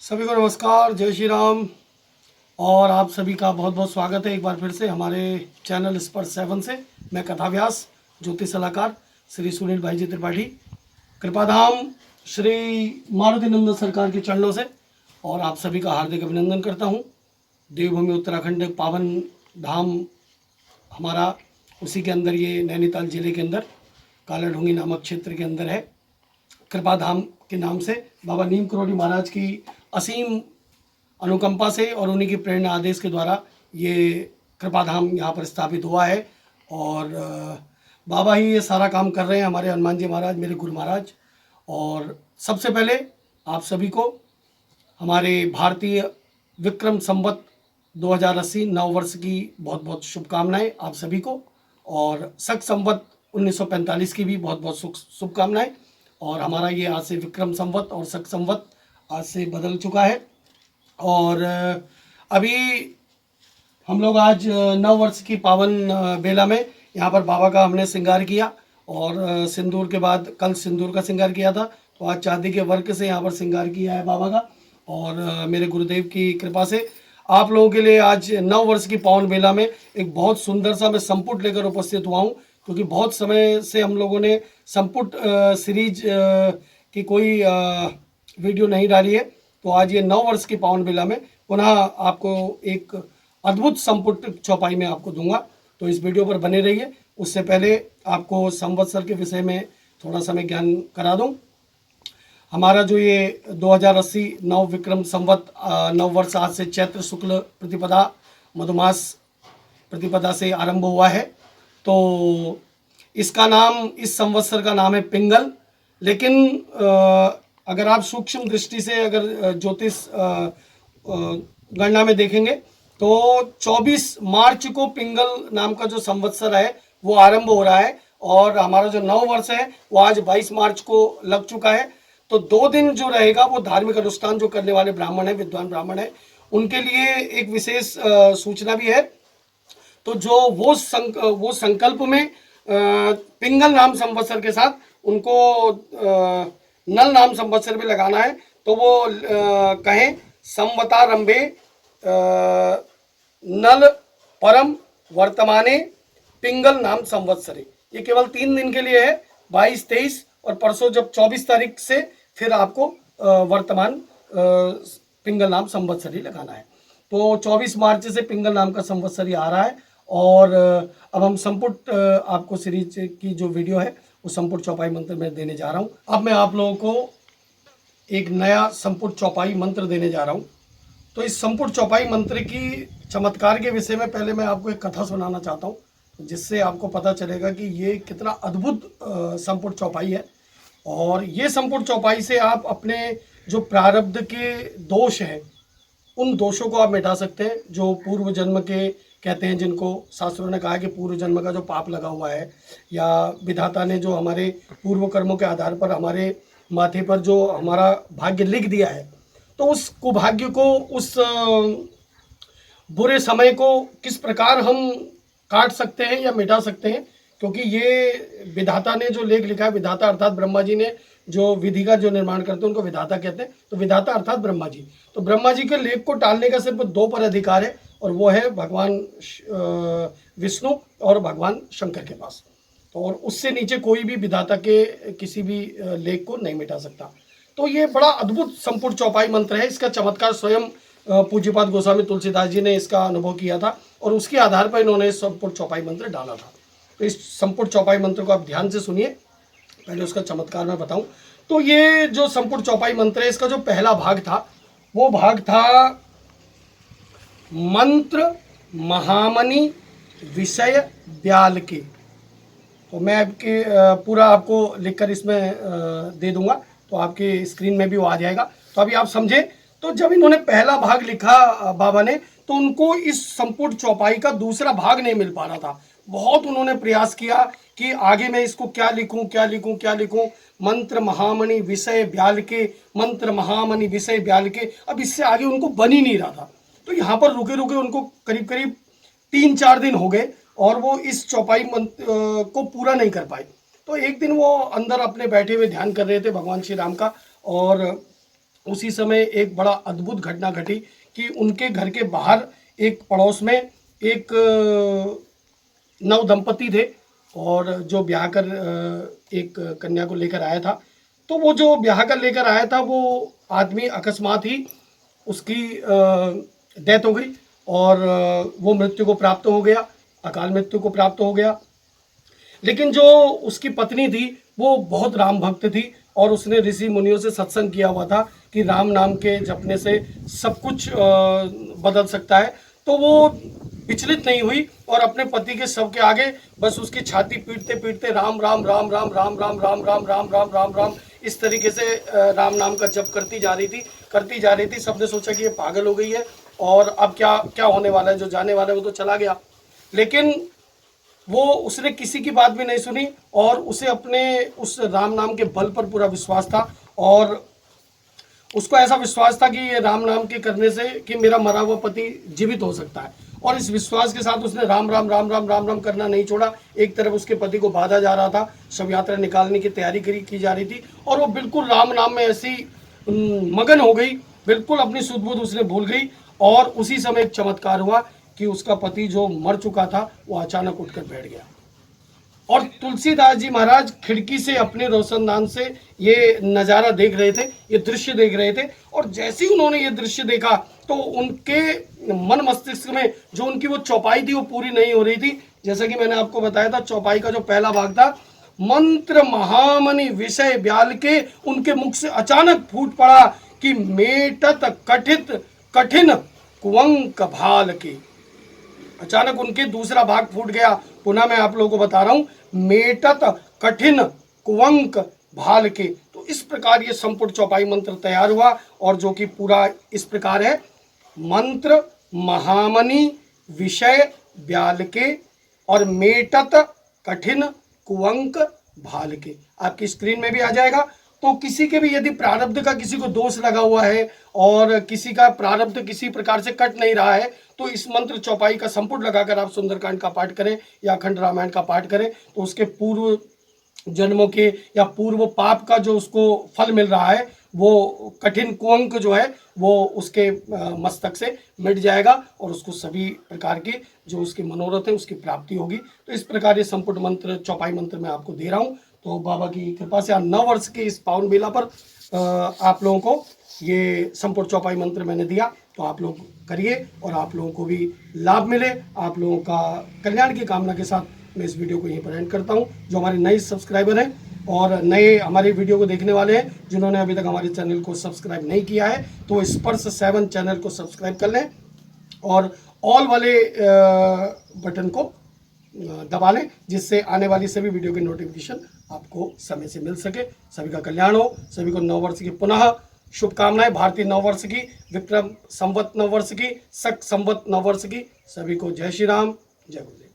सभी को नमस्कार, जय श्री राम। और आप सभी का बहुत बहुत स्वागत है एक बार फिर से हमारे चैनल स्पर्श 7 से। मैं कथाव्यास ज्योतिष सलाहकार श्री सुनील भाई जी त्रिपाठी, कृपाधाम श्री मारुति नंदन सरकार के चरणों से और आप सभी का हार्दिक अभिनंदन करता हूँ। देवभूमि उत्तराखंड पावन धाम हमारा, उसी के अंदर ये नैनीताल जिले के अंदर कालाढूंगी नामक क्षेत्र के अंदर है। कृपा धाम के नाम से बाबा नीम करोड़ी महाराज की असीम अनुकंपा से और उन्हीं की प्रेरणा आदेश के द्वारा ये कृपा धाम यहाँ पर स्थापित हुआ है। और बाबा ही ये सारा काम कर रहे हैं, हमारे हनुमान जी महाराज, मेरे गुरु महाराज। और सबसे पहले आप सभी को हमारे भारतीय विक्रम संवत 2080 नव वर्ष की बहुत बहुत शुभकामनाएं आप सभी को, और शक संवत 1945 की भी बहुत बहुत शुभकामनाएं। और हमारा ये आज से विक्रम संवत और शक संवत आज से बदल चुका है। और अभी हम लोग आज नव वर्ष की पावन बेला में यहाँ पर बाबा का हमने श्रृंगार किया, और सिंदूर के बाद कल सिंदूर का श्रृंगार किया था, तो आज चांदी के वर्क से यहाँ पर श्रृंगार किया है बाबा का। और मेरे गुरुदेव की कृपा से आप लोगों के लिए आज नव वर्ष की पावन बेला में एक बहुत सुंदर सा मैं संपुट लेकर उपस्थित हुआ हूँ, क्योंकि बहुत समय से हम लोगों ने संपुट सीरीज की कोई वीडियो नहीं डाली है। तो आज ये नव वर्ष की पावन बेला में पुनः आपको एक अद्भुत संपुट चौपाई में आपको दूंगा, तो इस वीडियो पर बने रहिए। उससे पहले आपको संवत्सर के विषय में थोड़ा सा मैं ज्ञान करा दूं। हमारा जो ये 2080 नव विक्रम संवत नव वर्ष आज से चैत्र शुक्ल प्रतिपदा मधुमास प्रतिपदा से आरंभ हुआ है। तो इसका नाम, इस संवत्सर का नाम है पिंगल। लेकिन अगर आप सूक्ष्म दृष्टि से अगर ज्योतिष गणना में देखेंगे तो 24 मार्च को पिंगल नाम का जो संवत्सर है वो आरंभ हो रहा है, और हमारा जो नव वर्ष है वो आज 22 मार्च को लग चुका है। तो 2 दिन जो रहेगा वो धार्मिक अनुष्ठान जो करने वाले ब्राह्मण है, विद्वान ब्राह्मण है, उनके लिए एक विशेष सूचना भी है। तो जो वो संकल्प में पिंगल नाम संवत्सर के साथ उनको नल नाम संवत्सर भी लगाना है, तो वो कहें संवतारंभे नल परम वर्तमाने पिंगल नाम संवत्सरे। ये केवल 3 दिन के लिए है, 22, 23 और परसों जब 24 तारीख से फिर आपको वर्तमान पिंगल नाम संवत्सरी लगाना है। तो 24 मार्च से पिंगल नाम का संवत्सरी आ रहा है। और अब हम संपुट आपको सीरीज की जो वीडियो है वो संपुट चौपाई मंत्र में देने जा रहा हूँ। अब मैं आप लोगों को एक नया संपुट चौपाई मंत्र देने जा रहा हूँ। तो इस संपुट चौपाई मंत्र की चमत्कार के विषय में पहले मैं आपको एक कथा सुनाना चाहता हूँ, जिससे आपको पता चलेगा कि ये कितना अद्भुत संपुट चौपाई है। और ये संपुट चौपाई से आप अपने जो प्रारब्ध के दोष हैं उन दोषों को आप मिटा सकते हैं, जो पूर्व जन्म के कहते हैं, जिनको शास्त्रों ने कहा कि पूर्व जन्म का जो पाप लगा हुआ है, या विधाता ने जो हमारे पूर्व कर्मों के आधार पर हमारे माथे पर जो हमारा भाग्य लिख दिया है, तो उस कुभाग्य को, उस बुरे समय को किस प्रकार हम काट सकते हैं या मिटा सकते हैं। क्योंकि ये विधाता ने जो लेख लिखा है, विधाता अर्थात ब्रह्मा जी ने जो विधि का जो निर्माण करते हैं उनको विधाता कहते हैं, तो विधाता अर्थात ब्रह्मा जी। तो ब्रह्मा जी के लेख को टालने का सिर्फ 2 पर अधिकार है, और वो है भगवान विष्णु और भगवान शंकर के पास। तो और उससे नीचे कोई भी विधाता के किसी भी लेख को नहीं मिटा सकता। तो ये बड़ा अद्भुत संपुट चौपाई मंत्र है। इसका चमत्कार स्वयं पूज्यपाद गोस्वामी तुलसीदास जी ने इसका अनुभव किया था, और उसके आधार पर इन्होंने संपुट चौपाई मंत्र डाला था। तो इस संपुट चौपाई मंत्र को आप ध्यान से सुनिए, पहले उसका चमत्कार मैं बताऊं। तो ये जो संपुट चौपाई मंत्र है, इसका जो पहला भाग था वो भाग था मंत्र महामणि विषय ब्याल के। तो मैं आपके पूरा आपको लिखकर इसमें दे दूंगा, तो आपके स्क्रीन में भी वो आ जाएगा। तो अभी आप समझे। तो जब इन्होंने पहला भाग लिखा बाबा ने, तो उनको इस संपुट चौपाई का दूसरा भाग नहीं मिल पा रहा था। बहुत उन्होंने प्रयास किया कि आगे मैं इसको क्या लिखूं, क्या लिखूं, क्या लिखूं। मंत्र महामणि विषय ब्याल के, मंत्र महामणि विषय ब्याल के। अब इससे आगे उनको बन ही नहीं रहा था। तो यहाँ पर रुके रुके उनको करीब करीब 3-4 दिन हो गए, और वो इस चौपाई मंत्र को पूरा नहीं कर पाए। तो एक दिन वो अंदर अपने बैठे हुए ध्यान कर रहे थे भगवान श्री राम का, और उसी समय एक बड़ा अद्भुत घटना घटी कि उनके घर के बाहर एक पड़ोस में एक नव दंपति थे और जो ब्याह कर एक कन्या को लेकर आया था। तो वो जो ब्याह कर लेकर आया था वो आदमी अकस्मात ही उसकी डेथ हो गई और वो मृत्यु को प्राप्त हो गया, अकाल मृत्यु को प्राप्त हो गया। लेकिन जो उसकी पत्नी थी वो बहुत राम भक्त थी और उसने ऋषि मुनियों से सत्संग किया हुआ था कि राम नाम के जपने से सब कुछ बदल सकता है। तो वो विचलित नहीं हुई और अपने पति के शव के आगे बस उसकी छाती पीटते पीटते राम राम राम राम राम राम राम राम राम राम राम राम इस तरीके से राम नाम का जप करती जा रही थी। सबने सोचा कि ये पागल हो गई है और अब क्या क्या होने वाला है, जो जाने वाला है वो तो चला गया। लेकिन वो उसने किसी की बात भी नहीं सुनी और उसे अपने उस राम नाम के बल पर पूरा विश्वास था और उसको ऐसा विश्वास था कि ये राम नाम के करने से कि मेरा मरा हुआ पति जीवित हो सकता है। और इस विश्वास के साथ उसने राम राम राम राम राम राम करना नहीं छोड़ा। एक तरफ उसके पति को बांधा जा रहा था, शव यात्रा निकालने की तैयारी की जा रही थी और वो बिल्कुल राम नाम में ऐसी मगन हो गई, बिल्कुल अपनी सुध बुध उसने भूल गई। और उसी समय एक चमत्कार हुआ कि उसका पति जो मर चुका था वो अचानक उठकर बैठ गया और तुलसीदास जी महाराज खिड़की से अपने रोशनदान से ये नज़ारा देख रहे थे, ये दृश्य देख रहे थे। और जैसे ही उन्होंने ये दृश्य देखा तो उनके मन मस्तिष्क में जो उनकी वो चौपाई थी वो पूरी नहीं हो रही थी। जैसा कि मैंने आपको बताया था, चौपाई का जो पहला भाग था, मंत्र महामणि विषय ब्याल के उनके मुख से अचानक फूट पड़ा कि मेटत कठित कठिन कुंवक भाल के। अचानक उनके दूसरा भाग फूट गया। पुनः मैं आप लोगों को बता रहा हूं, मेटत कठिन कुंवक भाल के। तो इस प्रकार ये संपूर्ण चौपाई मंत्र तैयार हुआ और जो कि पूरा इस प्रकार है, मंत्र महामणि विषय ब्याल के और मेटत कठिन कुंवक भाल के। आपकी स्क्रीन में भी आ जाएगा। तो किसी के भी यदि प्रारब्ध का किसी को दोष लगा हुआ है और किसी का प्रारब्ध किसी प्रकार से कट नहीं रहा है तो इस मंत्र चौपाई का संपुट लगाकर आप सुंदरकांड का पाठ करें या अखंड रामायण का पाठ करें तो उसके पूर्व जन्मों के या पूर्व पाप का जो उसको फल मिल रहा है वो कठिन कुंवक जो है वो उसके मस्तक से मिट जाएगा और उसको सभी प्रकार के जो उसके मनोरथ है उसकी प्राप्ति होगी। तो इस प्रकार ये संपुट मंत्र चौपाई मंत्र मैं आपको दे रहा हूँ। तो बाबा की कृपा से 9 वर्ष के इस पावन बेला पर आप लोगों को ये संपूर्ण चौपाई मंत्र मैंने दिया, तो आप लोग करिए और आप लोगों को भी लाभ मिले। आप लोगों का कल्याण की कामना के साथ मैं इस वीडियो को यहीं पर एंड करता हूँ। जो हमारे नए सब्सक्राइबर हैं और नए हमारे वीडियो को देखने वाले हैं जिन्होंने अभी तक हमारे चैनल को सब्सक्राइब नहीं किया है तो स्पर्श 7 चैनल को सब्सक्राइब कर लें और ऑल वाले बटन को दबा लें जिससे आने वाली सभी वीडियो की नोटिफिकेशन आपको समय से मिल सके। सभी का कल्याण हो। सभी को 9 वर्ष की पुनः शुभकामनाएं। भारतीय 9 वर्ष की, विक्रम संवत 9 वर्ष की, शक संवत 9 वर्ष की। सभी को जय श्री राम, जय गुरुदेव।